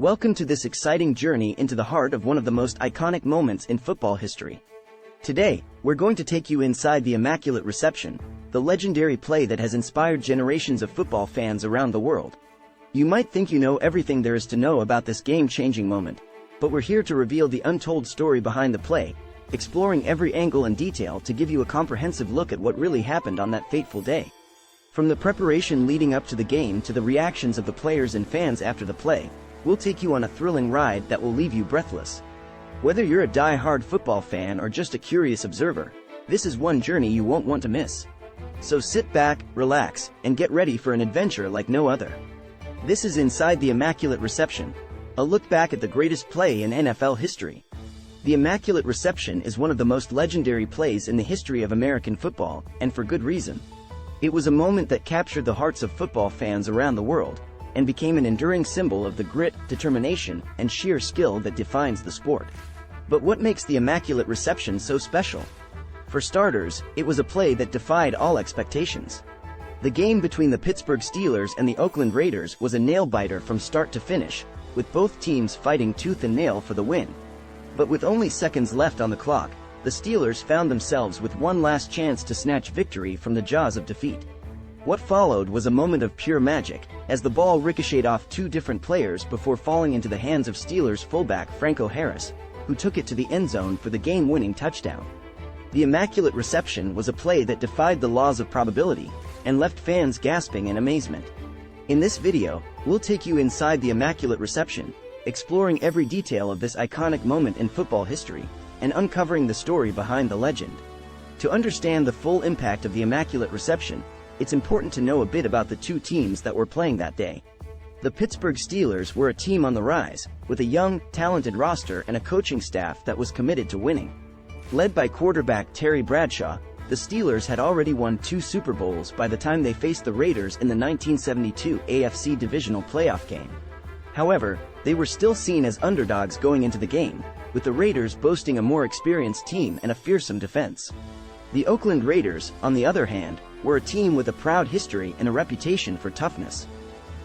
Welcome to this exciting journey into the heart of one of the most iconic moments in football history. Today, we're going to take you inside the Immaculate Reception, the legendary play that has inspired generations of football fans around the world. You might think you know everything there is to know about this game-changing moment, but we're here to reveal the untold story behind the play, exploring every angle and detail to give you a comprehensive look at what really happened on that fateful day. From the preparation leading up to the game to the reactions of the players and fans after the play, we'll take you on a thrilling ride that will leave you breathless. Whether you're a die-hard football fan or just a curious observer, this is one journey you won't want to miss. So sit back, relax, and get ready for an adventure like no other. This is Inside the Immaculate Reception, a look back at the greatest play in NFL history. The Immaculate Reception is one of the most legendary plays in the history of American football, and for good reason. It was a moment that captured the hearts of football fans around the world, and became an enduring symbol of the grit, determination, and sheer skill that defines the sport. But what makes the Immaculate Reception so special? For starters, it was a play that defied all expectations. The game between the Pittsburgh Steelers and the Oakland Raiders was a nail-biter from start to finish, with both teams fighting tooth and nail for the win. But with only seconds left on the clock, the Steelers found themselves with one last chance to snatch victory from the jaws of defeat. What followed was a moment of pure magic, as the ball ricocheted off two different players before falling into the hands of Steelers fullback Franco Harris, who took it to the end zone for the game-winning touchdown. The Immaculate Reception was a play that defied the laws of probability, and left fans gasping in amazement. In this video, we'll take you inside the Immaculate Reception, exploring every detail of this iconic moment in football history, and uncovering the story behind the legend. To understand the full impact of the Immaculate Reception, it's important to know a bit about the two teams that were playing that day. The Pittsburgh Steelers were a team on the rise, with a young, talented roster and a coaching staff that was committed to winning. Led by quarterback Terry Bradshaw, the Steelers had already won 2 Super Bowls by the time they faced the Raiders in the 1972 AFC Divisional Playoff game. However, they were still seen as underdogs going into the game, with the Raiders boasting a more experienced team and a fearsome defense. The Oakland Raiders, on the other hand, were a team with a proud history and a reputation for toughness.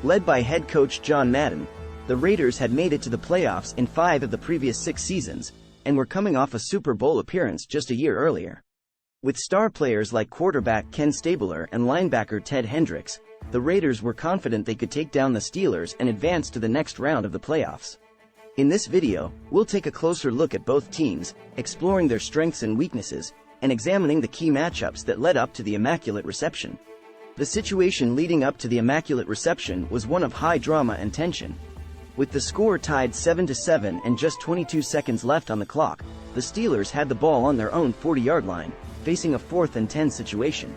Led by head coach John Madden, the Raiders had made it to the playoffs in 5 of the previous 6 seasons, and were coming off a Super Bowl appearance just a year earlier. With star players like quarterback Ken Stabler and linebacker Ted Hendricks, the Raiders were confident they could take down the Steelers and advance to the next round of the playoffs. In this video, we'll take a closer look at both teams, exploring their strengths and weaknesses, and examining the key matchups that led up to the Immaculate Reception. The situation leading up to the Immaculate Reception was one of high drama and tension. With the score tied 7-7 and just 22 seconds left on the clock, the Steelers had the ball on their own 40-yard line, facing a 4th and 10 situation.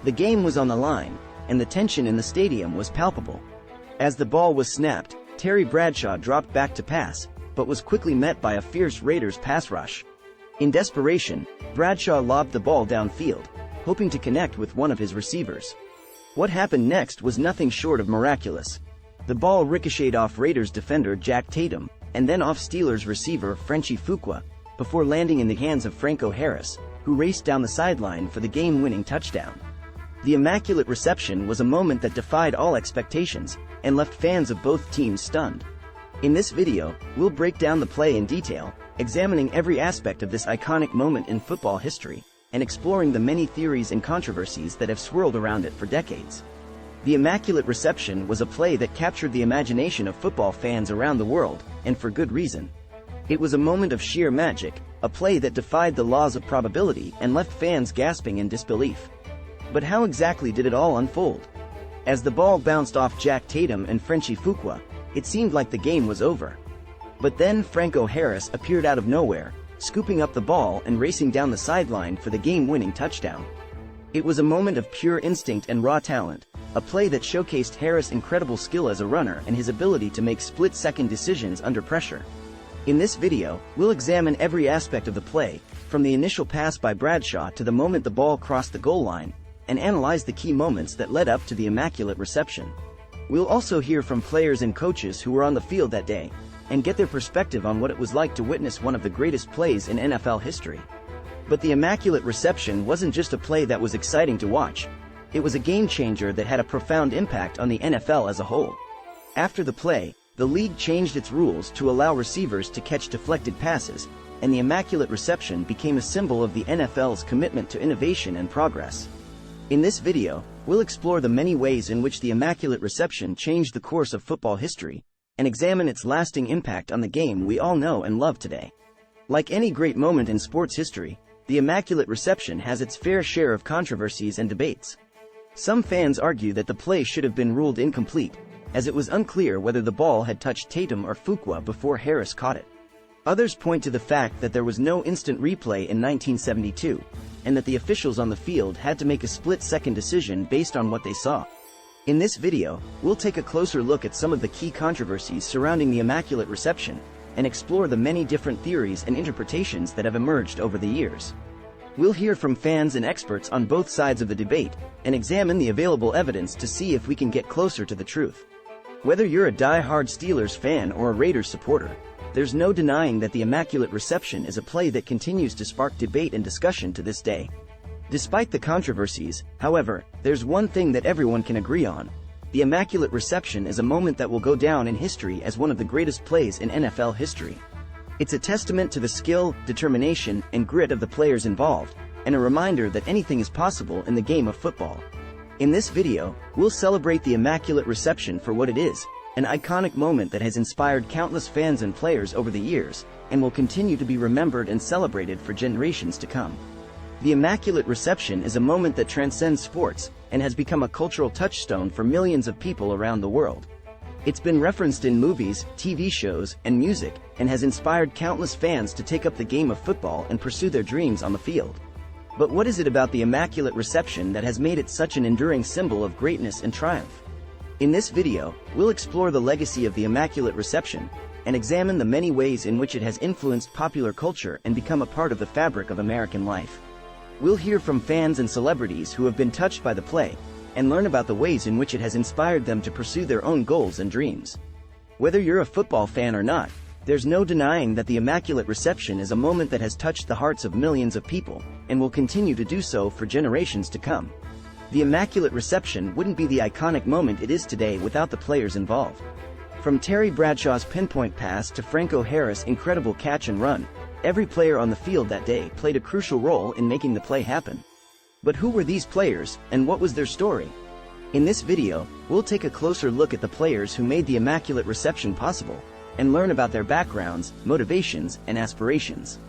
The game was on the line, and the tension in the stadium was palpable. As the ball was snapped, Terry Bradshaw dropped back to pass, but was quickly met by a fierce Raiders pass rush. In desperation, Bradshaw lobbed the ball downfield, hoping to connect with one of his receivers. What happened next was nothing short of miraculous. The ball ricocheted off Raiders defender Jack Tatum, and then off Steelers receiver Frenchie Fuqua, before landing in the hands of Franco Harris, who raced down the sideline for the game-winning touchdown. The Immaculate Reception was a moment that defied all expectations, and left fans of both teams stunned. In this video, we'll break down the play in detail, examining every aspect of this iconic moment in football history, and exploring the many theories and controversies that have swirled around it for decades. The Immaculate Reception was a play that captured the imagination of football fans around the world, and for good reason. It was a moment of sheer magic, a play that defied the laws of probability and left fans gasping in disbelief. But how exactly did it all unfold? As the ball bounced off Jack Tatum and Frenchie Fuqua, it seemed like the game was over. But then Franco Harris appeared out of nowhere, scooping up the ball and racing down the sideline for the game-winning touchdown. It was a moment of pure instinct and raw talent, a play that showcased Harris' incredible skill as a runner and his ability to make split-second decisions under pressure. In this video, we'll examine every aspect of the play, from the initial pass by Bradshaw to the moment the ball crossed the goal line, and analyze the key moments that led up to the Immaculate Reception. We'll also hear from players and coaches who were on the field that day, and get their perspective on what it was like to witness one of the greatest plays in NFL history. But the Immaculate Reception wasn't just a play that was exciting to watch. It was a game-changer that had a profound impact on the NFL as a whole. After the play, the league changed its rules to allow receivers to catch deflected passes, and the Immaculate Reception became a symbol of the NFL's commitment to innovation and progress. In this video, we'll explore the many ways in which the Immaculate Reception changed the course of football history, and examine its lasting impact on the game we all know and love today. Like any great moment in sports history, the Immaculate Reception has its fair share of controversies and debates. Some fans argue that the play should have been ruled incomplete, as it was unclear whether the ball had touched Tatum or Fuqua before Harris caught it. Others point to the fact that there was no instant replay in 1972, and that the officials on the field had to make a split-second decision based on what they saw. In this video, we'll take a closer look at some of the key controversies surrounding the Immaculate Reception, and explore the many different theories and interpretations that have emerged over the years. We'll hear from fans and experts on both sides of the debate, and examine the available evidence to see if we can get closer to the truth. Whether you're a die-hard Steelers fan or a Raiders supporter, there's no denying that the Immaculate Reception is a play that continues to spark debate and discussion to this day. Despite the controversies, however, there's one thing that everyone can agree on. The Immaculate Reception is a moment that will go down in history as one of the greatest plays in NFL history. It's a testament to the skill, determination, and grit of the players involved, and a reminder that anything is possible in the game of football. In this video, we'll celebrate the Immaculate Reception for what it is, an iconic moment that has inspired countless fans and players over the years, and will continue to be remembered and celebrated for generations to come. The Immaculate Reception is a moment that transcends sports, and has become a cultural touchstone for millions of people around the world. It's been referenced in movies, TV shows, and music, and has inspired countless fans to take up the game of football and pursue their dreams on the field. But what is it about the Immaculate Reception that has made it such an enduring symbol of greatness and triumph? In this video, we'll explore the legacy of the Immaculate Reception, and examine the many ways in which it has influenced popular culture and become a part of the fabric of American life. We'll hear from fans and celebrities who have been touched by the play, and learn about the ways in which it has inspired them to pursue their own goals and dreams. Whether you're a football fan or not, there's no denying that the Immaculate Reception is a moment that has touched the hearts of millions of people, and will continue to do so for generations to come. The Immaculate Reception wouldn't be the iconic moment it is today without the players involved. From Terry Bradshaw's pinpoint pass to Franco Harris' incredible catch and run, every player on the field that day played a crucial role in making the play happen. But who were these players, and what was their story? In this video, we'll take a closer look at the players who made the Immaculate Reception possible, and learn about their backgrounds, motivations, and aspirations.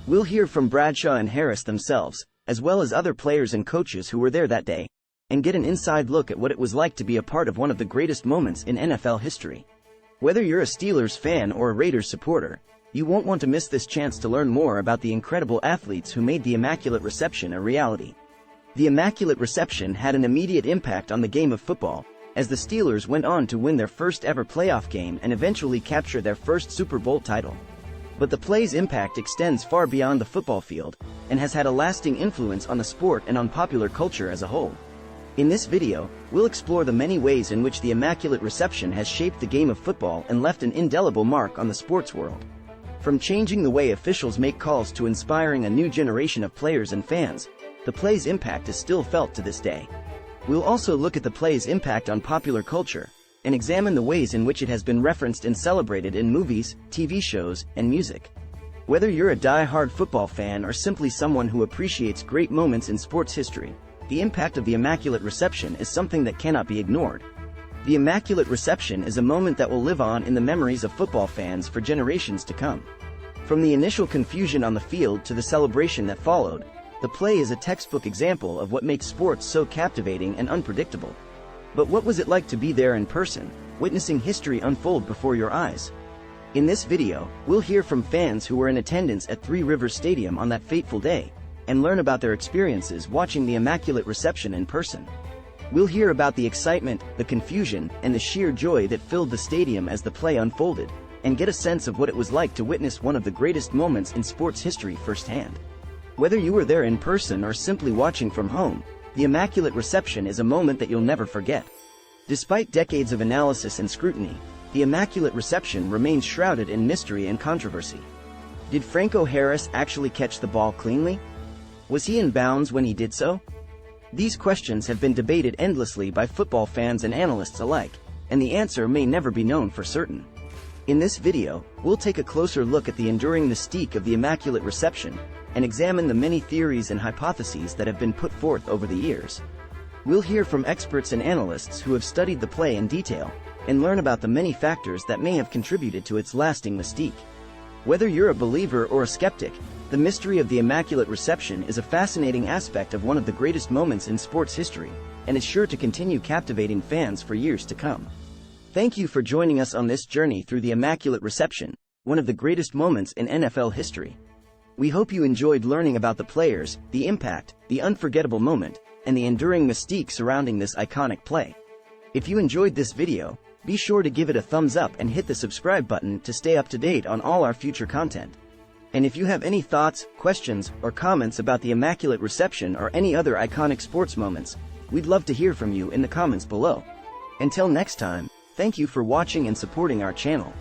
We'll hear from Bradshaw and Harris themselves, as well as other players and coaches who were there that day, and get an inside look at what it was like to be a part of one of the greatest moments in NFL history. Whether you're a Steelers fan or a Raiders supporter, you won't want to miss this chance to learn more about the incredible athletes who made the Immaculate Reception a reality. The Immaculate Reception had an immediate impact on the game of football, as the Steelers went on to win their first ever playoff game and eventually capture their first Super Bowl title. But the play's impact extends far beyond the football field, and has had a lasting influence on the sport and on popular culture as a whole. In this video, we'll explore the many ways in which the Immaculate Reception has shaped the game of football and left an indelible mark on the sports world. From changing the way officials make calls to inspiring a new generation of players and fans, the play's impact is still felt to this day. We'll also look at the play's impact on popular culture, and examine the ways in which it has been referenced and celebrated in movies, TV shows, and music. Whether you're a die-hard football fan or simply someone who appreciates great moments in sports history, the impact of the Immaculate Reception is something that cannot be ignored. The Immaculate Reception is a moment that will live on in the memories of football fans for generations to come. From the initial confusion on the field to the celebration that followed, the play is a textbook example of what makes sports so captivating and unpredictable. But what was it like to be there in person, witnessing history unfold before your eyes? In this video, we'll hear from fans who were in attendance at Three Rivers Stadium on that fateful day, and learn about their experiences watching the Immaculate Reception in person. We'll hear about the excitement, the confusion, and the sheer joy that filled the stadium as the play unfolded, and get a sense of what it was like to witness one of the greatest moments in sports history firsthand. Whether you were there in person or simply watching from home, the Immaculate Reception is a moment that you'll never forget. Despite decades of analysis and scrutiny, the Immaculate Reception remains shrouded in mystery and controversy. Did Franco Harris actually catch the ball cleanly? Was he in bounds when he did so? These questions have been debated endlessly by football fans and analysts alike, and the answer may never be known for certain. In this video, we'll take a closer look at the enduring mystique of the Immaculate Reception and examine the many theories and hypotheses that have been put forth over the years. We'll hear from experts and analysts who have studied the play in detail and learn about the many factors that may have contributed to its lasting mystique. Whether you're a believer or a skeptic, the mystery of the Immaculate Reception is a fascinating aspect of one of the greatest moments in sports history, and is sure to continue captivating fans for years to come. Thank you for joining us on this journey through the Immaculate Reception, one of the greatest moments in NFL history. We hope you enjoyed learning about the players, the impact, the unforgettable moment, and the enduring mystique surrounding this iconic play. If you enjoyed this video, be sure to give it a thumbs up and hit the subscribe button to stay up to date on all our future content. And if you have any thoughts, questions, or comments about the Immaculate Reception or any other iconic sports moments, we'd love to hear from you in the comments below. Until next time, thank you for watching and supporting our channel.